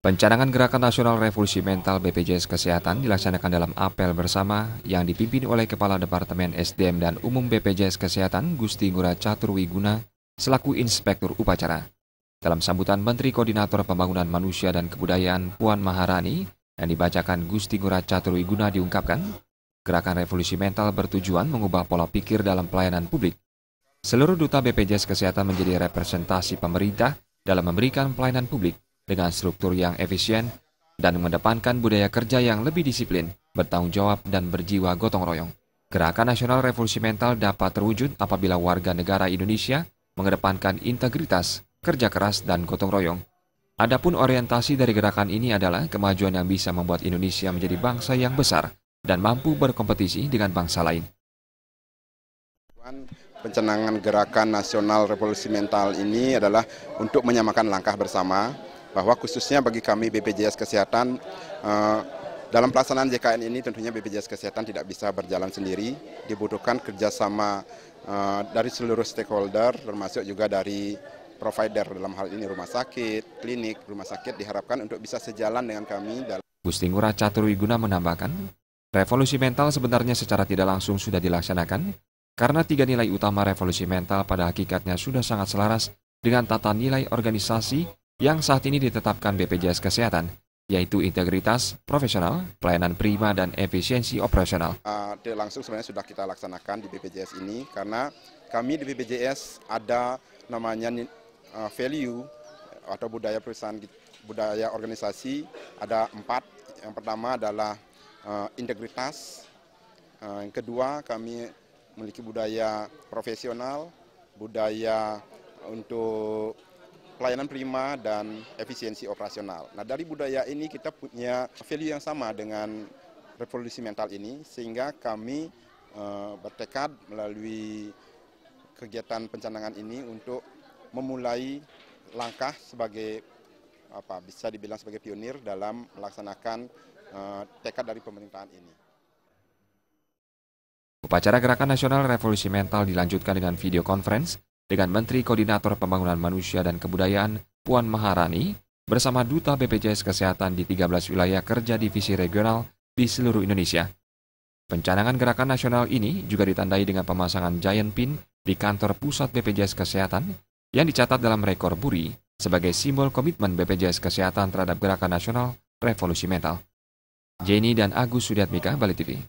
Pencanangan Gerakan Nasional Revolusi Mental BPJS Kesehatan dilaksanakan dalam apel bersama yang dipimpin oleh Kepala Departemen SDM dan Umum BPJS Kesehatan Gusti Ngurah Caturwiguna selaku Inspektur Upacara. Dalam sambutan Menteri Koordinator Pembangunan Manusia dan Kebudayaan Puan Maharani yang dibacakan Gusti Ngurah Caturwiguna diungkapkan, Gerakan Revolusi Mental bertujuan mengubah pola pikir dalam pelayanan publik. Seluruh duta BPJS Kesehatan menjadi representasi pemerintah dalam memberikan pelayanan publik dengan struktur yang efisien dan mengedepankan budaya kerja yang lebih disiplin, bertanggung jawab, dan berjiwa gotong royong. Gerakan Nasional Revolusi Mental dapat terwujud apabila warga negara Indonesia mengedepankan integritas, kerja keras, dan gotong royong. Adapun orientasi dari gerakan ini adalah kemajuan yang bisa membuat Indonesia menjadi bangsa yang besar dan mampu berkompetisi dengan bangsa lain. Pencanangan Gerakan Nasional Revolusi Mental ini adalah untuk menyamakan langkah bersama, bahwa khususnya bagi kami BPJS Kesehatan, dalam pelaksanaan JKN ini tentunya BPJS Kesehatan tidak bisa berjalan sendiri, dibutuhkan kerjasama dari seluruh stakeholder, termasuk juga dari provider, dalam hal ini rumah sakit, klinik, rumah sakit diharapkan untuk bisa sejalan dengan kami. Gusti Ngurah Caturwiguna menambahkan, revolusi mental sebenarnya secara tidak langsung sudah dilaksanakan, karena 3 nilai utama revolusi mental pada hakikatnya sudah sangat selaras dengan tata nilai organisasi yang saat ini ditetapkan BPJS Kesehatan, yaitu integritas, profesional, pelayanan prima, dan efisiensi operasional. Tidak langsung sebenarnya sudah kita laksanakan di BPJS ini, karena kami di BPJS ada namanya value atau budaya perusahaan, budaya organisasi, ada 4. Yang pertama adalah integritas, yang kedua kami memiliki budaya profesional, budaya untuk pelayanan prima, dan efisiensi operasional. Nah, dari budaya ini kita punya value yang sama dengan revolusi mental ini, sehingga kami bertekad melalui kegiatan pencanangan ini untuk memulai langkah sebagai bisa dibilang sebagai pionir dalam melaksanakan tekad dari pemerintahan ini. Upacara Gerakan Nasional Revolusi Mental dilanjutkan dengan video conference dengan Menteri Koordinator Pembangunan Manusia dan Kebudayaan Puan Maharani bersama Duta BPJS Kesehatan di 13 wilayah kerja divisi regional di seluruh Indonesia. Pencanangan Gerakan Nasional ini juga ditandai dengan pemasangan giant pin di kantor pusat BPJS Kesehatan yang dicatat dalam rekor muri sebagai simbol komitmen BPJS Kesehatan terhadap Gerakan Nasional Revolusi Mental. Jenny dan Agus Sudiatmika, Bali TV.